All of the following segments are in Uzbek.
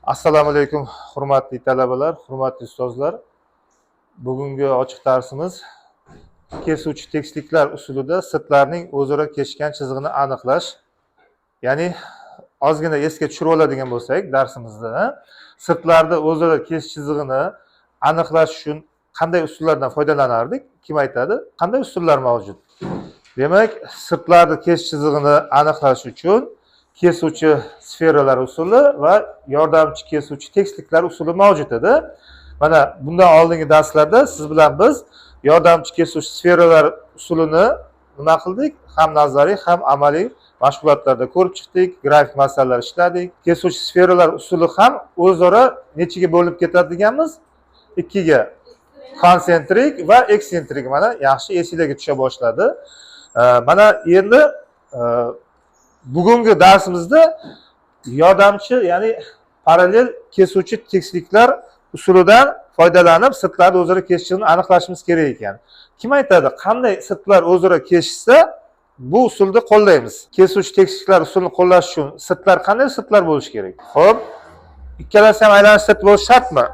Assalomu alaykum, hurmatli talabalar, hurmatli ustozlar. Bugungi ochiq darsimiz kesuvchi tekisliklar usulida sirtlarning o'zaro kesishgan chizig'ini aniqlash. Ya'ni ozgina esga tushirib oladigan bo'lsak, darsimizda sirtlarda o'zaro kesish chizig'ini aniqlash uchun qanday usullardan foydalanardik? Kim aytadi? Qanday usullar mavjud? Demak, sirtlarda kesish chizig'ini aniqlash uchun kesuvchi sferalar usuli va yordamchi kesuvchi tekisliklar usuli mavjud edi. Mana bundan oldingi darslarda siz bilan biz yordamchi kesuvchi sferalar usulini nima qildik? Ham nazariy, ham amaliy mashg'ulotlarda ko'rib chiqdik, grafik masalalar ishladik. Kesuvchi sferalar usuli ham o'zaro nechiga bo'linib ketadi deganmiz? Ikkiga. Konsentrik va eksentrik. Mana yaxshi esingizga tusha boshladi. Mana endi bugungi darsimizda yordamchi, ya'ni parallel kesuvchi tekisliklar usulidan foydalanib sirtlarni o'zaro kesishini aniqlashimiz kerak ekan. Kim aytadi, qanday sirtlar o'zaro kesishsa bu usulni qo'llaymiz? Kesuvchi tekisliklar usulini qo'llash uchun sirtlar qanday sirtlar bo'lishi kerak? Xo'p, ikkalasi ham aylanish sirti bo'lishi shartmi?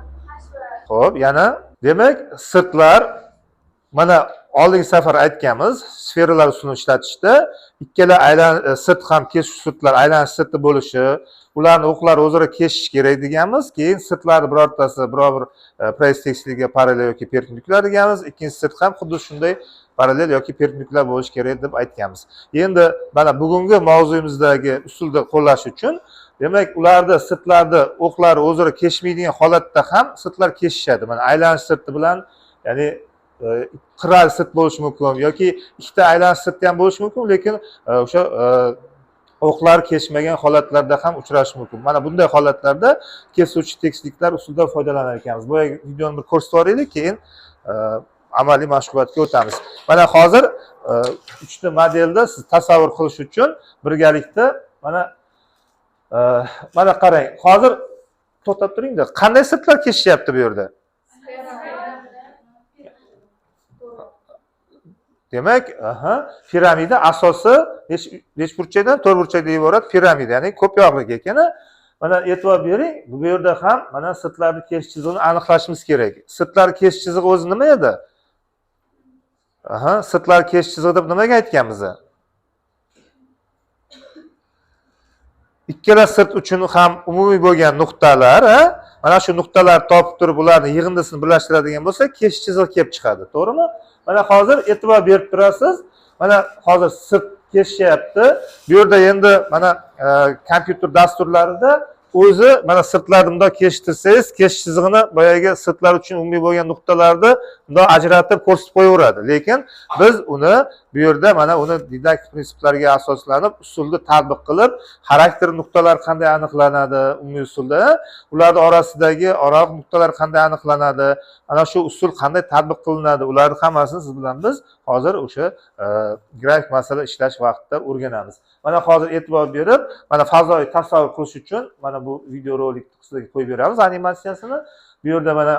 Xo'p, yana demak, sirtlar mana oldingi safar aytganmiz, sferalar usulini ishlatishda ikkala sirt ham kesuvchi sirtlar aylanish sirti bo'lishi, ularni o'qlari o'zaro keshish kerak deganmiz. Keyin sirtlarni birortasi biror bir proyekt tekisligiga parallel yoki perpendikulyar deganmiz. Ikkinchi sirt ham xuddi shunday parallel yoki perpendikulyar bo'lishi kerak deb aytganmiz. Endi mana bugungi mavzuyimizdagi usulni qo'llash uchun demak, ularda sirtlarda o'qlari o'zaro kesishmaydigan holatda ham sirtlar kesishadi. Mana aylanish sirti bilan, ya'ni qiral sirt bo'lishi mumkin yoki ikkita aylanish sirti ham bo'lishi mumkin, lekin o'sha o'qlar kesishmagan holatlarda ham uchrashi mumkin. Mana bunday holatlarda kesuvchi tekisliklar usulidan foydalanar ekanmiz. Bu videoni bir ko'rsatib o'raylik, keyin amaliy mashg'ulotga o'tamiz. Mana hozir uchta modelda siz tasavvur qilish uchun birgalikda mana qarang. Hozir to'xtab turingda. Qanday sirtlar kesishyapti bu yerda? Demak, piramida asosi nechburchakdan? To'rtburchakdan iborat piramida, ya'ni ko'p yoqlik ekan. Mana e'tibor bering, bu yerda ham mana sirtlarni kesish chizig'ini aniqlashimiz kerak. Sirtlar kesish chizig'i o'zi nima edi? Sirtlar kesish chizig'i deb nimaga aytganmiz? Ikkala sirt uchun ham umumiy bo'lgan nuqtalar, mana shu nuqtalar topib turib ularni yig'indisini birlashtiradigan bo'lsa, kesish chizig'i kelib chiqadi, to'g'rimi? Mana hozir e'tibor berib turasiz. Mana hozir sirt kesishyapti. Bu yerda endi mana kompyuter dasturlarida o'zi mana sirtlarni bundoq kesishtirsangiz, kesish chizig'ini boyagi sirtlar uchun umumiy bo'lgan nuqtalarni bundoq ajratib ko'rsatib qo'yaveradi. Lekin biz uni bu yerda mana uni didaktik prinsiplarga asoslanib usulni tatbiq qilib, xarakter nuqtalar qanday aniqlanadi umumiy usulda, ularning orasidagi oraliq nuqtalar qanday aniqlanadi, ana shu usul qanday tatbiq qilinadi, ularni hammasini siz bilan biz hozir o'sha grafik masala ishlash vaqtida o'rganamiz. Mana hozir e'tibor berib, mana fazoyi tasavvur qilish uchun mana bu videorolik sizlarga qo'yib beramiz animatsiyasini. Bu yerda mana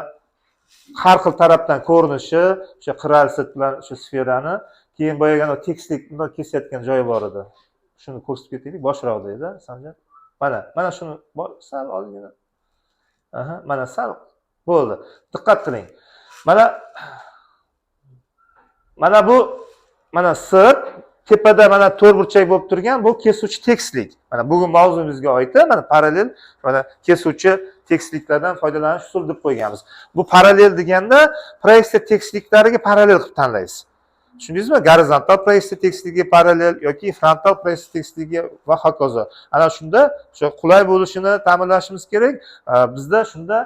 har xil tarafdan ko'rinishi, o'sha qiral sirt bilan o'sha sferani, keyin boyagina tekislik bundoq kesayotgan joyi bor edi. Shuni ko'rsatib ketaylik, boshroqda edi, Sanjar. Mana shuni sal oldingina. Mana sal bo'ldi. Diqqat qiling. Mana bu sirt tepada mana to'rtburchak bo'lib turgan bu kesuvchi tekislik. Mana bugun mavzumizga oid mana parallel mana kesuvchi tekisliklardan foydalanish usuli deb qo'yganmiz. Bu parallel deganda proyeksiya tekisliklariga parallel qilib tanlaysiz. Tushundingizmi? Gorizontal proyeksiya tekisligiga parallel yoki frontal proyeksiya tekisligiga va hokazo. Ana shunda o'sha qulay bo'lishini ta'minlashimiz kerak. Bizda shunda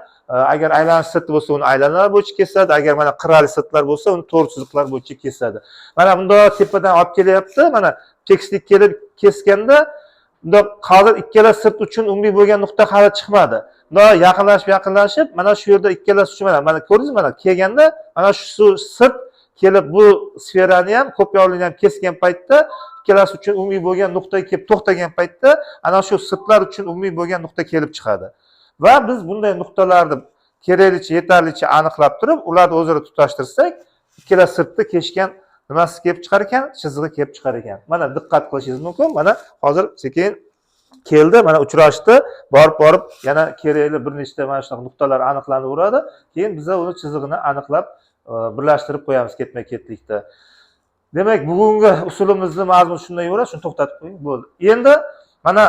agar aylanish sirti bo'lsa, uni aylanmalar bo'yicha kesadi, agar mana qiral sirtlar bo'lsa, uni to'rt chiziqlar bo'yicha kesadi. Mana bundoq tepadan olib kelyapti. Mana tekislik kelib kesganda bundoq hozir ikkala sirt uchun umumiy bo'lgan nuqta hali chiqmadi. Bundoq yaqinlashib, mana shu yerda ikkalasi uchun mana ko'rdingizmi? Mana kelganda mana shu sirt kelib bu sferani ham, ko'p yoqlikni ham kesgan paytda, ikkalasi uchun umumiy bo'lgan nuqtaga kelib to'xtagan paytda, ana shu sirtlar uchun umumiy bo'lgan nuqta kelib chiqadi. Va biz bunday nuqtalarni keraklicha, yetarlicha aniqlab turib, ularni o'zaro tutashtirsak, ikkala sirtni kesgan nimasi kelib chiqar ekan? Chizig'i kelib chiqar ekan. Mana diqqat qilishingiz mumkin. Mana hozir sekin keldi, mana uchrashdi, borib yana kerakli bir nechta mana shunaqa nuqtalar aniqlanaveradi, keyin biza uni chizig'ini aniqlab birlashtirib qo'yamiz ketma-ketlikda. Demak, bugungi usulimizni mazmuni shundan iborat, shuni to'xtatib qo'ying, bo'ldi. Endi mana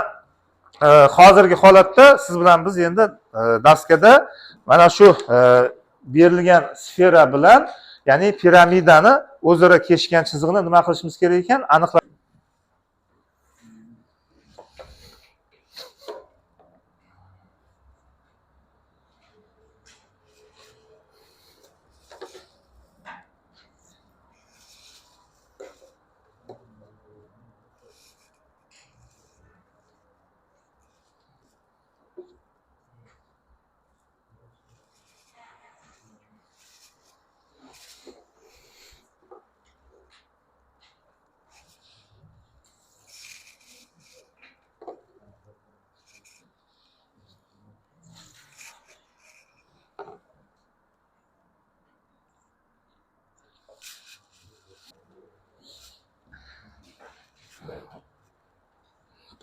hozirgi holatda siz bilan biz endi daskada mana shu berilgan sfera bilan, ya'ni piramidani o'zaro kesishgan chizig'ini nima qilishimiz kerak ekan, aniqlab.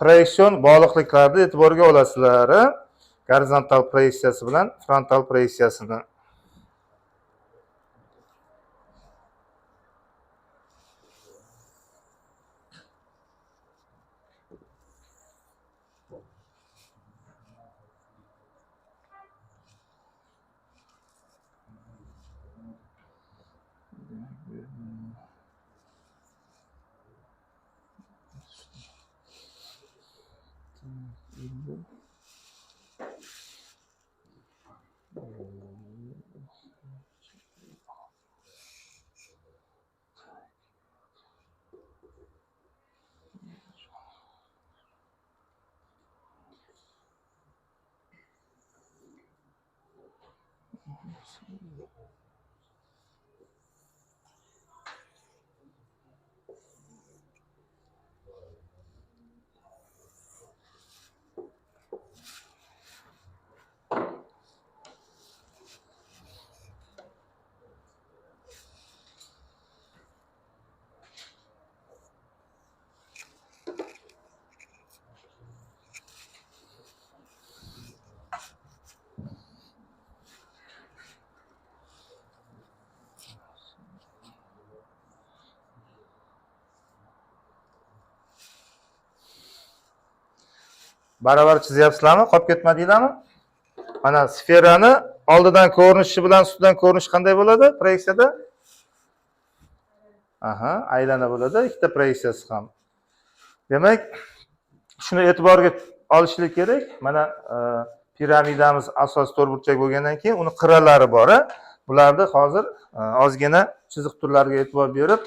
Proyeksion bog'liqliklarni e'tiborga olasizlar. Gorizontal proyeksiyasi bilan frontal proyeksiyasini. Baravar chizyapsizlarmi? Qolib ketmadinglarmi? Mana sferani oldidan ko'rinishi bilan ustidan ko'rinish qanday bo'ladi proyeksiyada? Aha, aylana bo'ladi, ikkita proyeksiyasi ham. Demak, shuni e'tiborga olishlik kerak. Mana piramidamiz asos to'rtburchak bo'lgandan keyin uni qirralari bor. Bularni hozir ozgina chiziq turlariga e'tibor berib,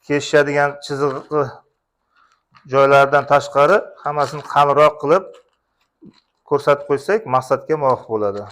kesishadigan chiziq joylardan tashqari hammasini qalinroq qilib ko'rsatib qo'ysak, maqsadga muvofiq bo'ladi.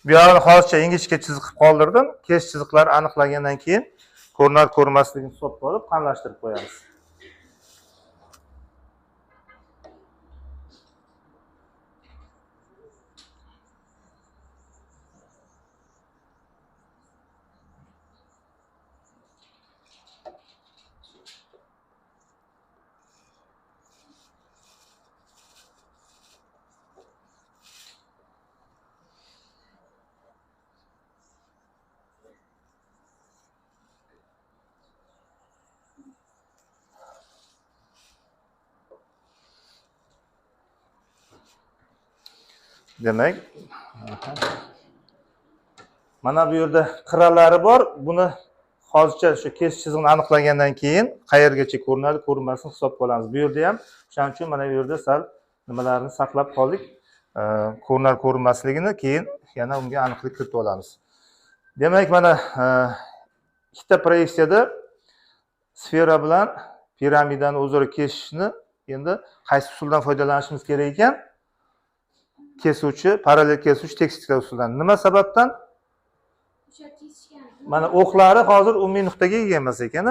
Bu yerni hozircha ingichka chiziq qilib qoldirdim. Kes chiziqlarni aniqlagandan keyin ko'rinar ko'rmasligini hisobga olib qamlashtirib qo'yamiz. Demak, mana bu yerda qirralari bor. Buni hozircha shu kesish chizig'ini aniqlagandan keyin qayergacha ko'rinadi, ko'rinmasini hisobga olamiz. Bu yerda ham o'shaning uchun mana bu yerda sal nimalarni saqlab qoldik. Ko'rinar ko'rinmasligini keyin yana unga aniqlik kiritib olamiz. Demak, mana ikkita proyeksiyada sfera bilan piramidani o'zaro kesishni endi qaysi usuldan foydalanishimiz kerak ekan? Kesuvchi, parallel kesuvchi tekisliklar usulidan. Nima sababdan? Mana o'qlari hozir umumiy nuqtaga ega emas ekan.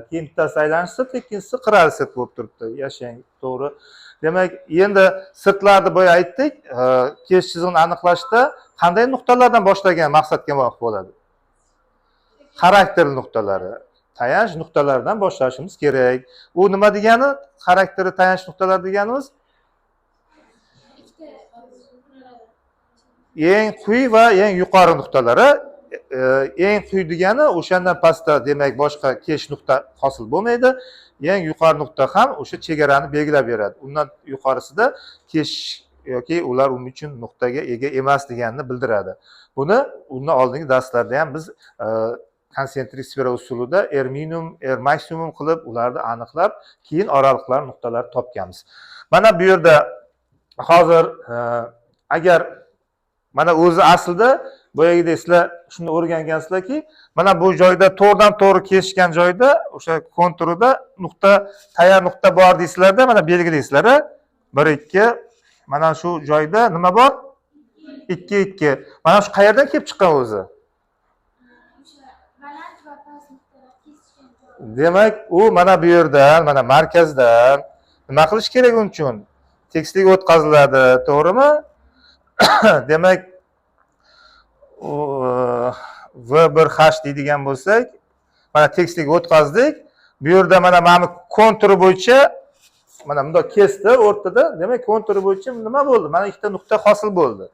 Keyin bittasi aylanishsa, ikkinchisi qirrali sirt bo'lib turibdi. Yashang, to'g'ri. Demak, endi sirtlarni boya aytdik, kesish chizig'ini aniqlashda qanday nuqtalardan boshlagan maqsadga muvofiq bo'ladi? Xarakter nuqtalari, tayanch nuqtalaridan boshlashimiz kerak. U nima degani? Xarakteri tayanch nuqtalar deganimiz eng quyi va eng yuqori nuqtalari. Eng quyi degani o'shandan pastda, demak, boshqa kesish nuqta hosil bo'lmaydi. Eng yuqori nuqta ham o'sha chegarani belgilab beradi. Undan yuqorisida kesish yoki ular umumiy uchun nuqtaga ega emas deganini bildiradi. Buni undan oldingi darslarda ham biz konsentrik sfera usulida minimum, maksimum qilib ularni aniqlab, keyin oraliklar nuqtalar topganmiz. Mana bu yerda hozir agar mana o'zi aslida boyagidek sizlar shuni o'rgangansizlarki, mana bu joyda to'g'ridan to'g'ri kesishgan joyda o'sha konturida nuqta, tayyor nuqta bor deysizlarda, mana belgilaysizlar. 1 2 mana shu joyda nima bor? 2 2. Mana shu qayerdan kelib chiqqan o'zi? Demak, u mana bu yerdan, mana markazdan nima qilish kerak uning uchun? Tekislik o'tkaziladi, to'g'rimi? Demak, V1H deydigan bo'lsak, mana tekislik o'tkazdik. Bu yerda mana konturi bo'yicha mana bunday kesdi o'rtada. Demak, konturi bo'yicha nima bo'ldi? Mana ikkita nuqta hosil bo'ldi.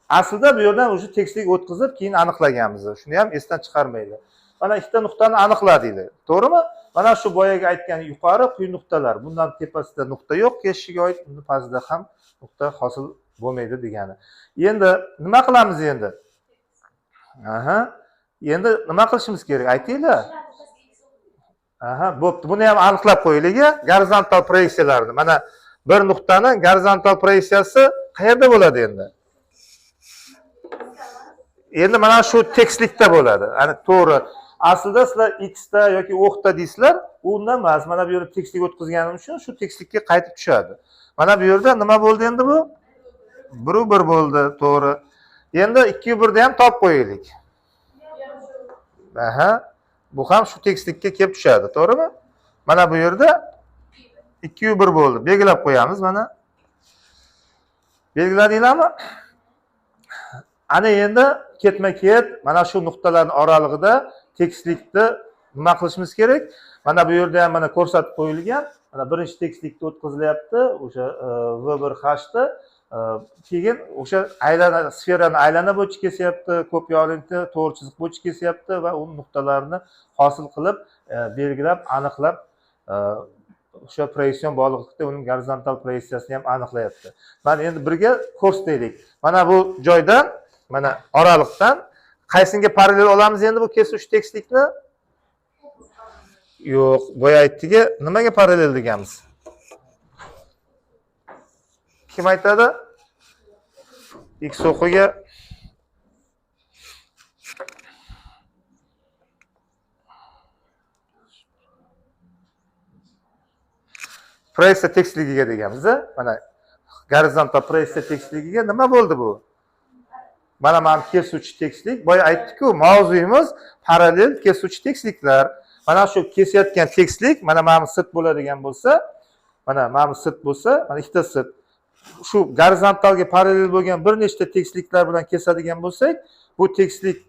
Aslida bu yerdan o'sha tekislik o'tkazib, keyin aniqlaganmiz. Shuni ham esdan chiqarmaydi. Mana ikkita nuqtani aniqladinglar. To'g'rimi? Mana shu boyaga aytgan yuqori quyi nuqtalar. Bundan tepasida nuqta yo'q, kesishiga oid, bundan pastida ham nuqta hosil bo'lmaydi degani. Endi nima qilamiz endi? Endi nima qilishimiz kerak? Aytinglar. Bo'pti. Buni ham aniqlab qo'yaylik. Gorizontal proyeksiyalarni. Mana bir nuqtaning gorizontal proyeksiyasi qayerda bo'ladi endi? Endi mana shu tekislikda bo'ladi. Ana to'g'ri. Aslida sizlar x da yoki o'qda deysizlar, undan emas. Mana bu yerda tekislik o'tkazganim uchun shu tekislikka qaytib tushadi. Mana bu yerda nima bo'ldi endi bu? 1 bo'ldi, to'g'ri. Endi 2 da ham topib qo'yaylik. Bu ham shu tekislikka kelib tushadi, to'g'rimi? Mana bu yerda 2 bo'ldi. Belgilab qo'yamiz mana. Belgiladinglarmi? Ana endi ketma-ket mana shu nuqtalarning oralig'ida tekislikni nima qilishimiz kerak? Mana bu yerda ham mana ko'rsatib qo'yilgan. Mana birinchi tekislikda o'tkazilyapti, o'sha V1H da. Keyin o'sha aylana sferani aylana bo'yicha kesyapti, ko'p yo'linti to'g'ri chiziq bo'yicha kesyapti va u nuqtalarni hosil qilib, belgilab, aniqlab o'sha proyeksion bog'liqlikda uning gorizontal proyeksiyasini ham aniqlayapti. Mana endi birga ko'rsataylik. Mana bu joydan, mana oraliqdan qaysiga parallel olamiz endi bu kesuvchi tekislikni? Yo'q, boya aytdiki, nimaga parallel deganmiz? Kim aytadi? X o'qiga proyeksiya tekisligiga deganmiz. Mana gorizontal proyeksiya tekisligiga nima bo'ldi bu? Mana kesuvchi tekislik. Boya aytdik-ku, mavzuyimiz parallel kesuvchi tekisliklar. Mana shu kesayotgan tekislik, mana sirt bo'ladigan bo'lsa, mana sirt bo'lsa, mana ikkita sirt. Shu gorizontalga parallel bo'lgan bir nechta tekisliklar bilan kesadigan bo'lsak, bu tekislik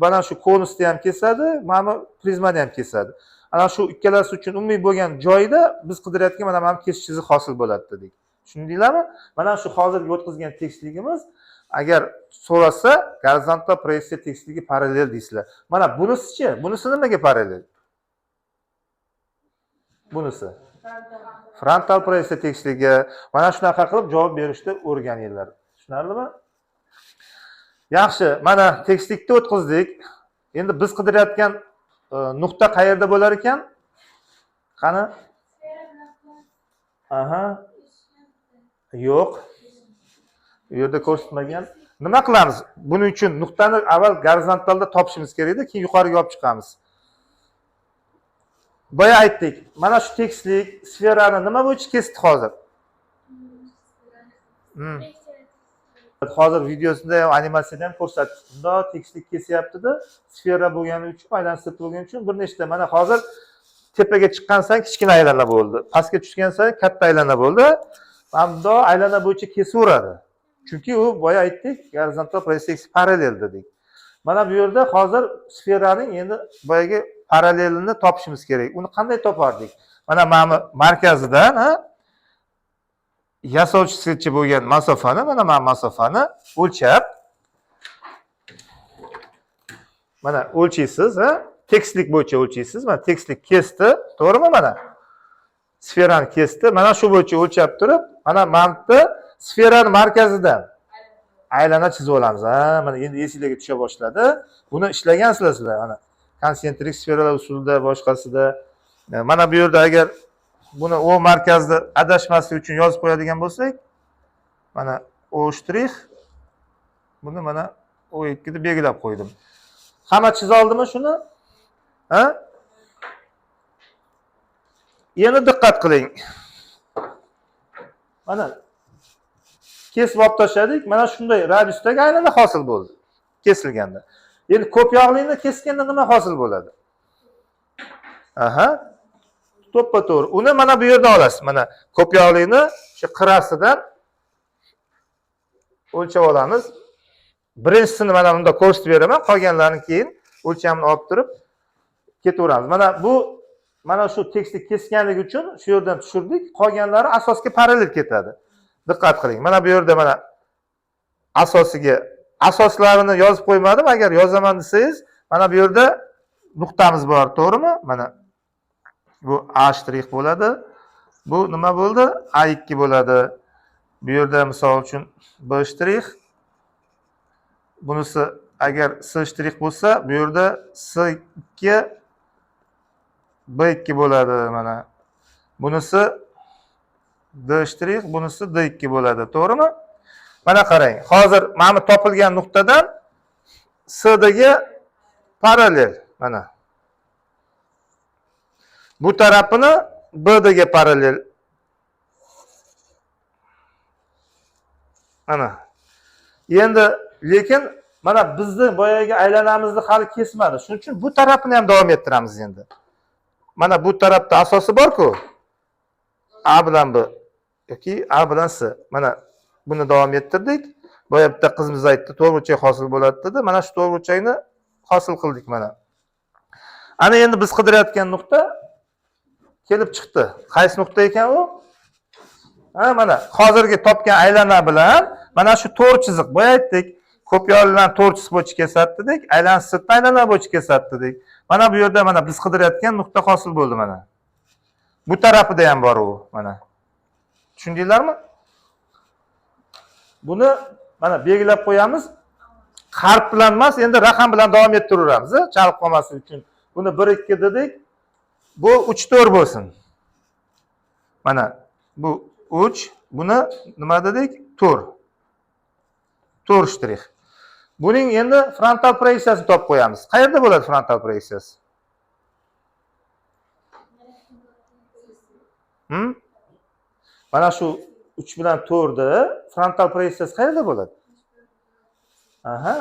mana shu konusni ham kesadi, mana prizmani ham kesadi. Ana shu ikkalasi uchun umumiy bo'lgan joyda biz qidirayotgan mana kesish chiziq hosil bo'ladi dedik. Tushundinglarmi? Mana shu hozirgi o'tkazgan tekisligimiz agar so'rasa gorizontal proyeksiya tekisligi parallel deysizlar. Mana bunisi-chi? Bunisi nimaga parallel? Bunisi. Frontal proyeksiya tekstligi. Mana shunaqa qilib javob berishni o'rganinglar. Tushunarlimi? Yaxshi, mana tekstlikni o'tkazdik. Endi biz qidirayotgan nuqta qayerda bo'lar ekan? Qani? Aha. Yo'q. Bu yerda ko'rsatmagan. Nima qilamiz? Buning uchun nuqtani avval gorizontalda topishimiz kerak edi, keyin yuqoriga olib chiqamiz. Boya aytdik. Mana shu tekstlik sferani nima bo'yicha kesdi hozir? Hozir videosida ham animatsiyada ham ko'rsatdik. Bunda tekstlik kesyapti-da, sfera bo'lgani uchun, aylanib bo'lgani uchun bir nechta mana hozir tepaga chiqqan sayin kichkina aylana bo'ldi. Pastga tushgan sayin katta aylana bo'ldi. Bunda aylana bo'yicha kesaveradi. Chunki u boya aytdik, gorizontal proyeksiya parallel dedik. Mana bu yerda hozir sferaning endi boyagi parallelini topishimiz kerak. Uni qanday topardik? Mana markazidan, yasovchisigacha bo'lgan masofani, mana masofani o'lchab, mana o'lchaysiz, tekstlik bo'yicha o'lchaysiz. Mana tekstlik kesdi, to'g'rimi mana? Sferani kesdi. Mana shu bo'yicha o'lchab turib, mana mantni sferani markazidan aylana chizib olamiz. Mana endi esingizga tusha boshladi. Buni ishlagansizlar sizlar, mana konsentrik sferalar usulida, boshqasida. Mana bu yerda agar buni O markazida adashmaslik uchun yozib qo'yadigan bo'lsak, mana O shtrix, buni mana O2 deb belgilab qo'ydim. Hamma chiza oldimi shuni? Yana diqqat qiling. Mana kesib olib tashladik. Mana shunday radiusdagi aylana hosil bo'ldi. Kesilganda. Endi ko'p yog'likni kesganda nima hosil bo'ladi? To'ppa-to'g'ri. Uni mana bu yerda olasiz. Mana ko'p yog'likni shu qirasidan o'lchab olamiz. Birinchisini mana bunda ko'rsatib beraman, qolganlarini keyin o'lchamini olib turib ketaveramiz. Mana shu tekstni kesganligi uchun shu yerdan tushirdik. Qolganlari asosga parallel ketadi. Diqqat qiling. Mana bu yerda mana asoslarini yozib qo'ymadim. Agar yozaman desangiz, mana bu yerda nuqtamiz bor, to'g'rimi? Mana bu A' bo'ladi. Bu nima bo'ldi? A2 bo'ladi. Bu yerda misol uchun B'. Bunisi agar S' bo'lsa, bu yerda S2 B2 bo'ladi mana. Bunisi D', bunisi D2 bo'ladi, to'g'rimi? Mana qarang. Hozir mana topilgan nuqtadan S'dagi parallel mana. Bu tarafini B'dagi parallel. Mana. Endi lekin mana bizni boyagi aylanamizni hali kesmadi. Shuning uchun bu tarafini ham davom ettiramiz endi. Mana bu tarafda asosi bor-ku. A bilan B yoki A bilan S. Mana buni davom ettirdik. Boya bitta qizimiz aytdi, to'rtburchak hosil bo'ladi dedi. Mana shu to'rtburchakni hosil qildik mana. Ana endi biz qidirayotgan nuqta kelib chiqdi. Qaysi nuqta ekan u? Mana hozirgi topgan aylana bilan mana shu to'rt chiziq. Boya aytdik, ko'p yo'ldan to'rt chiziq bo'yicha kesadi dedik, aylana sirtdan aylana bo'yicha kesadi dedik. Mana bu yerda mana biz qidirayotgan nuqta hosil bo'ldi mana. Bu tarafida ham bor u mana. Tushundinglarmi? Buni mana belgilab qo'yamiz. Harf bilan emas, endi raqam bilan davom ettiraveramiz, chalib qolmaslik uchun. Buni 1 2 dedik. Bu 3 4 bo'lsin. Mana bu 3, buni nima dedik? 4. 4 shtrix. Buning endi frontal proyeksiyasini topib qo'yamiz. Qayerda bo'ladi frontal proyeksiyasi? Mana shu 3 bilan 4 da frontal proyeksiyasi qayerda bo'ladi?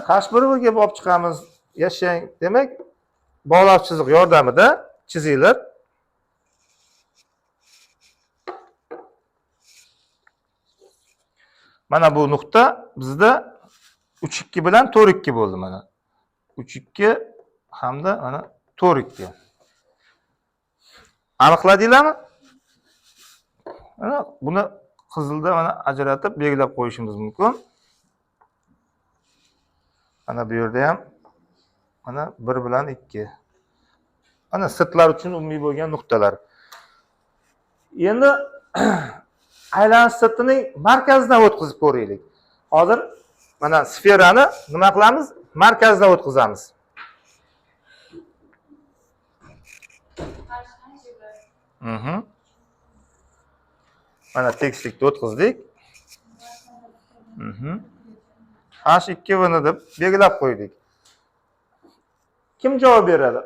H1 ga olib chiqamiz. Yashang. Demak, bog'lov chiziq yordamida chizinglar. Mana bu nuqta bizda 3 2 bilan 4 2 bo'ldi mana. 3 2 hamda mana 4 2. Aniqladinglarmi? Mana buni qizilda mana ajratib belgilab qo'yishimiz mumkin. Mana bu yerda ham mana 1 bilan 2. Mana sirtlar uchun umumiy bo'lgan nuqtalar. Endi aylanish sirtining markazidan o'tkazib ko'raylik. Hozir mana sferani nima qilamiz? Markazidan o'tkazamiz. Mana tekislikni o'tkazdik. H2 deb belgilab qo'ydik. Kim javob beradi?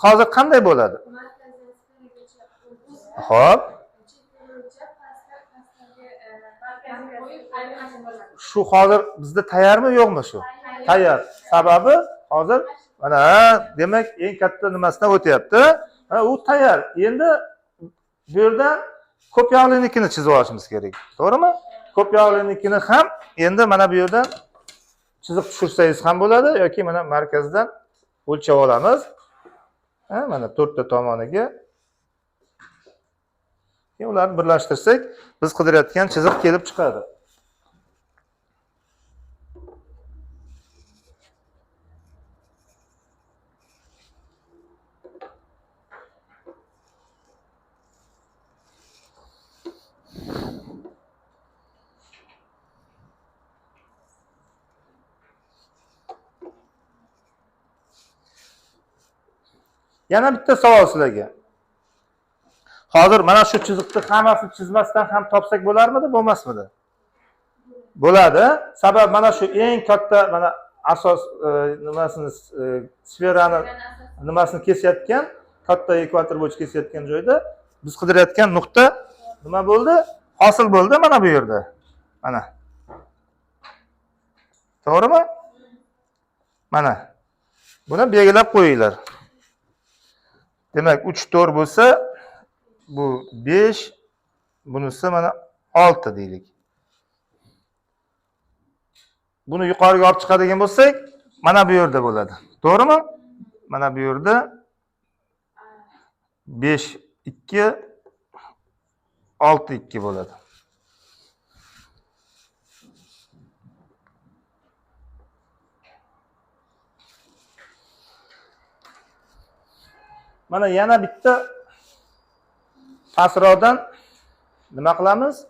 Hozir qanday bo'ladi? Xo'p. Shu hozir bizda tayyormi, yo'qmi shu? Tayyor. Sababi hozir mana demak eng katta nimasidan o'tyapti. U tayyor. Endi bu yerdan ko'p yog'linikini chizib olishimiz kerak. To'g'rimi? Ko'p yog'linikini ham endi mana bu yerdan chiziq tushirsangiz ham bo'ladi yoki mana markazdan o'lchab olamiz. Mana 4 ta tomoniga. Ularni birlashtirsak, biz qidirayotgan chiziq kelib chiqadi. Yana bitta savol sizlarga. Hozir mana shu chiziqni hammasini chizmasdan ham topsak bo'larmidi, bo'lmasmidi? Bo'ladi. Sabab mana shu eng katta mana asos nimasini sferani nimasini kesayotgan, katta ekvator bo'yicha kesayotgan joyda biz qidirayotgan nuqta nima bo'ldi? Hosil bo'ldi mana bu yerda. Mana. To'g'rimi? Mana. Buni belgilab qo'yinglar. Demak, 3 4 bo'lsa, bu 5, bunisi mana 6 deylik. Buni yuqoriga olib chiqadigan bo'lsak, mana bu yerda bo'ladi. To'g'rimi? Mana bu yerda 5 2 6 2 bo'ladi. Mana yana bitta pastroqdan nima qilamiz?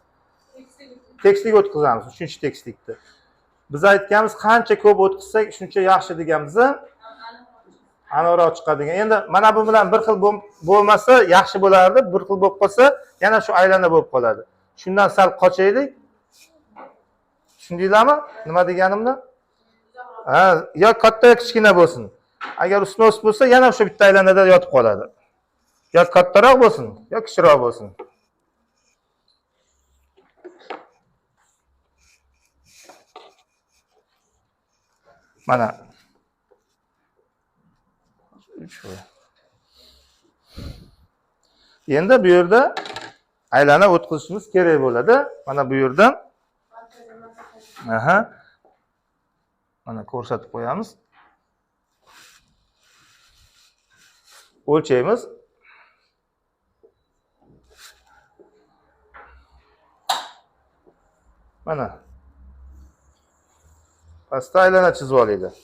Tekislik o'tkazamiz, 3-tekislikni. Biz aytganmiz, qancha ko'p o'tkazsak, shuncha yaxshi deganmiz. Aniqroq chiqadigan. Endi mana bu bilan bir xil bo'lmasa yaxshi bo'lardi, bir xil bo'lib qolsa, yana shu aylana bo'lib qoladi. Shundan sal qochaylik. Tushundinglarmi? Nima deganimni? Yo katta yo kichkina bo'lsin. Agar ustma-ust bo'lsa, yana o'sha bitta aylanada yotib qoladi. Yo kattaroq bo'lsin, yo kichikroq bo'lsin. Mana. Endi bu yerda aylana o'tkazishimiz kerak bo'ladi. Mana bu yerdan. Mana ko'rsatib qo'yamiz. O'lchaymiz. Mana. Pastda aylana chizib olaylik.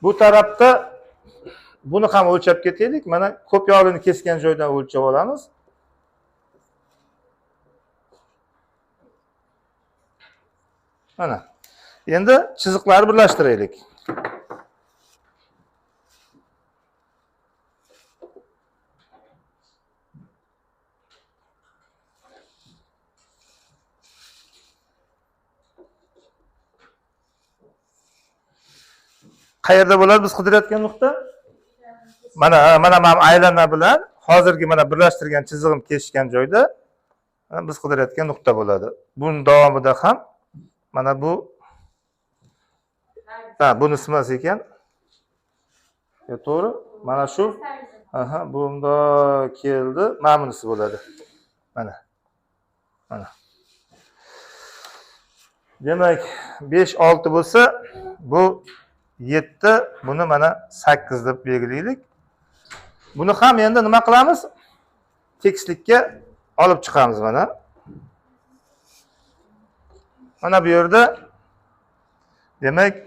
Bu tarafda buni ham o'lchab ketaylik. Mana ko'p yog'lini kesgan joydan o'lchab olamiz. Mana. Endi chiziqlarni birlashtiraylik. Qayerda bo'ladi biz qidirayotgan nuqta? Mana aylana bilan hozirgi mana birlashtirgan chizig'im kesishgan joyda biz qidirayotgan nuqta bo'ladi. Buning davomida ham mana bu bunisi emas ekan. To'g'ri? Mana shu. Bunda keldi. Mana bunisi bo'ladi. Mana. Demak, 5 6 bo'lsa, bu 7, buni mana 8 deb belgilaylik. Buni ham endi nima qilamiz? Tekislikka olib chiqamiz mana. Mana bu yerda demak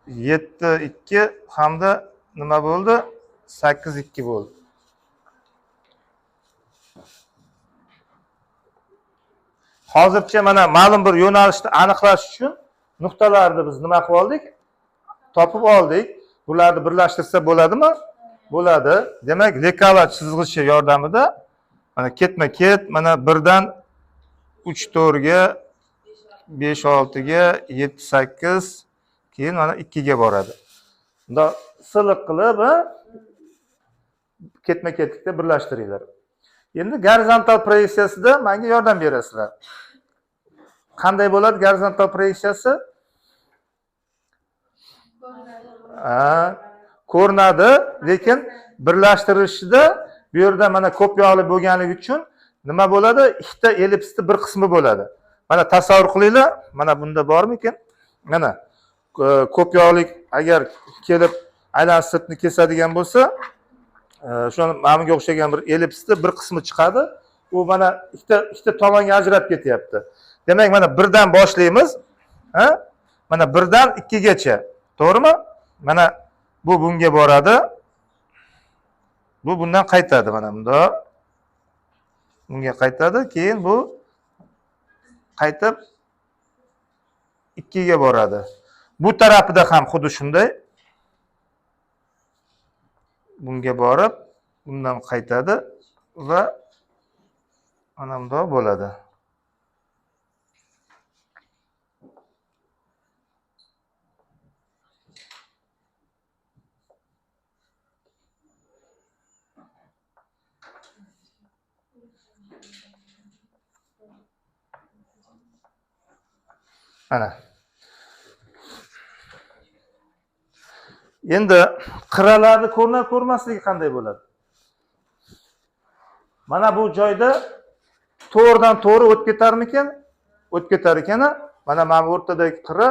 7 2 hamda nima bo'ldi? 8 2 bo'ldi. hozircha mana ma'lum bir yo'nalishni aniqlash uchun nuqtalarni biz nima qilib oldik? Topib oldik. Bularni birlashtirsa bo'ladimi? Bo'ladi. Demak, lekala chizg'ichi yordamida mana ketma-ket mana 1 dan 3 4 ga 5 6 ga 7 8 keyin mana 2 ga boradi. Bunda siliq qilib ketma-ketlikda birlashtiringlar. Endi gorizontal proyeksiyasida menga yordam berasizlar. Qanday bo'ladi gorizontal proyeksiyasi? Ko'rinadi, lekin birlashtirishda bu yerda mana ko'p yog'li bo'lganligi uchun nima bo'ladi? Ikkita ellipsni bir qismi bo'ladi. Mana tasavvur qilinglar, mana bunda bormikin? Mana ko'p yog'lik agar kelib aylanma sirtni kesadigan bo'lsa, shuni menga o'xshagan bir ellipsni bir qismi chiqadi. U mana ikkita tomonga ajrab ketyapti. Demak, mana 1 dan boshlaymiz. Mana 1 dan 2 gacha. To'g'rimi? Mana bu bunga boradi. Bu bundan qaytadi mana bunda. Bunga qaytadi, keyin bu qaytib 2 ga boradi. Bu tarafida ham xuddi shunday. Bunga borib, bundan qaytadi va mana bunday bo'ladi. Mana. Endi qiralarni ko'rmasligi qanday bo'ladi? Mana bu joyda to'g'ridan to'g'ri o'tib ketarmikan? O'tib ketar ekan. Mana bu o'rtadagi qira.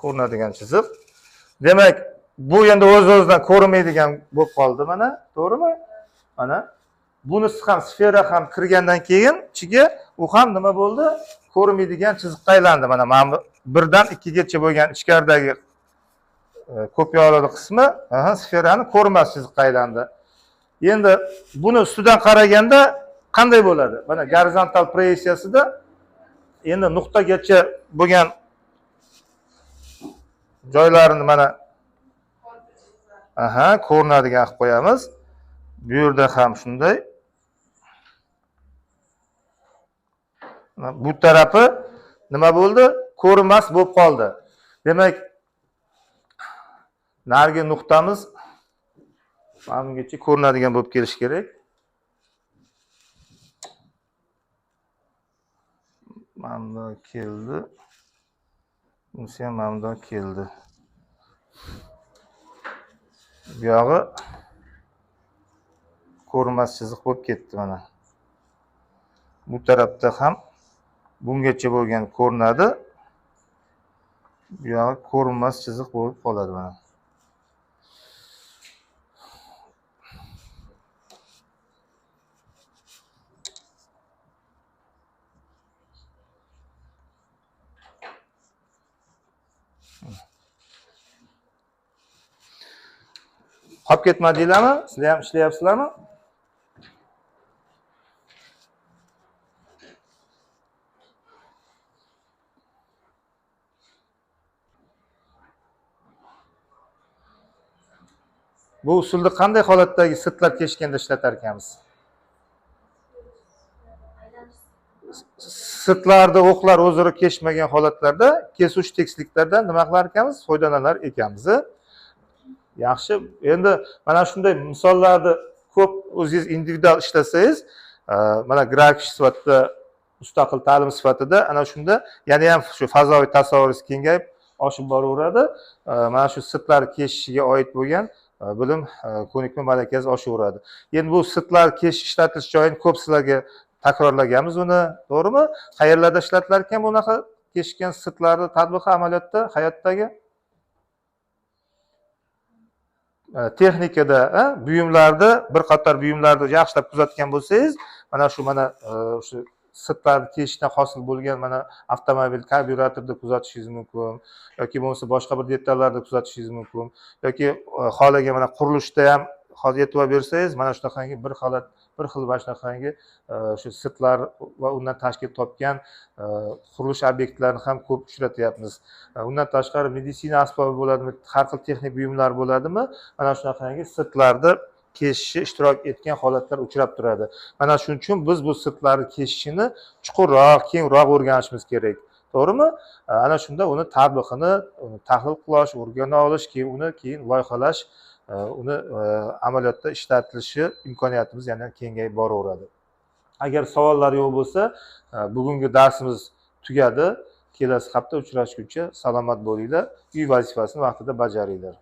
Ko'rinadigan chiziq. Demak, bu endi o'z-o'zidan ko'rinmaydigan bo'lib qoldi mana, to'g'rimi? Mana bunisi ham sfera ham kirgandan keyin ichiga u ham nima bo'ldi? Ko'rinmaydigan chiziqqa aylandi. Mana 1 dan 2 gacha bo'lgan ichkaridagi ko'p yog'li qismi sferani ko'rinmas chiziqqa aylandi. Endi buni ustidan qaraganda qanday bo'ladi? Mana gorizontal proyeksiyasida endi nuqtagacha bo'lgan joylarini mana ko'rinadigan qilib qo'yamiz. Bu yerda ham shunday. Bu tarafi nima bo'ldi? Ko'rinmas bo'lib qoldi. Demak, narigi nuqtamiz mana bungacha ko'rinadigan bo'lib kelish kerak. Mana bunday keldi. Bunisi ham mana bunday keldi. Bu yog'i ko'rinmas chiziq bo'lib ketdi mana. Bu tarafda ham bungacha bo'lgan ko'rinadi. Bu yog'i ko'rinmas chiziq bo'lib qoladi mana. Qolib ketmadinglarmi? Sizlar ham ishlayapsizlarmi? Bu usulni qanday holatdagi sirtlar keshganda ishlatar ekanmiz? Sirtlarda o'qlar o'zaro keshmagan holatlarda kesuvchi tekisliklardan nima qilar ekanmiz? Foydalanar ekanmiz. Yaxshi. Endi mana shunday misollarni ko'p o'zingiz individual ishlasangiz, mana grafik sifatida, mustaqil ta'lim sifatida ana shunda yana ham shu fazoviy tasavvuringiz kengayib oshib boraveradi. Mana shu sirtlar keshishiga oid bo'lgan bilim, ko'nikma malakangiz oshaveradi. Endi bu sirtlar keshish ishlatilish joyini ko'p sizlarga takrorlaganmiz uni, to'g'rimi? Qayerlarda ishlatilar ekan bunaqa keshgan sirtlarni tatbiqi amaliyotda, hayotdagi? Texnikada, buyumlarda, bir qator buyumlarni yaxshilab kuzatgan bo'lsangiz, mana shu sirtlarni kesishdan hosil bo'lgan mana avtomobil karbyuratorda kuzatishingiz mumkin yoki bo'lmasa boshqa bir detallarda kuzatishingiz mumkin yoki holaga mana qurilishda ham hozir e'tibor bersangiz, mana shunaqangi bir holat, bir xil va shunaqangi shu sirtlar va undan tashkil topgan qurilish obyektlarini ham ko'p uchratyapmiz. Undan tashqari meditsina asbobi bo'ladimi, har xil texnik buyumlar bo'ladimi, mana shunaqangi sirtlarni kesishga ishtirok etgan holatlar uchrab turadi. Mana shuning uchun biz bu sirtlarni kesishini chuqurroq, kengroq o'rganishimiz kerak. To'g'rimi? Ana shunda uni tatbiqini tahlil qilish, o'rgana olish, keyin loyihalash, uni amaliyotda ishlatilishi imkoniyatimiz yana kengayib boraveradi. Agar savollar yo'q bo'lsa, bugungi darsimiz tugadi. Kelasi hafta uchrashguncha salomat bo'linglar. Uy vazifasini vaqtida bajaringlar.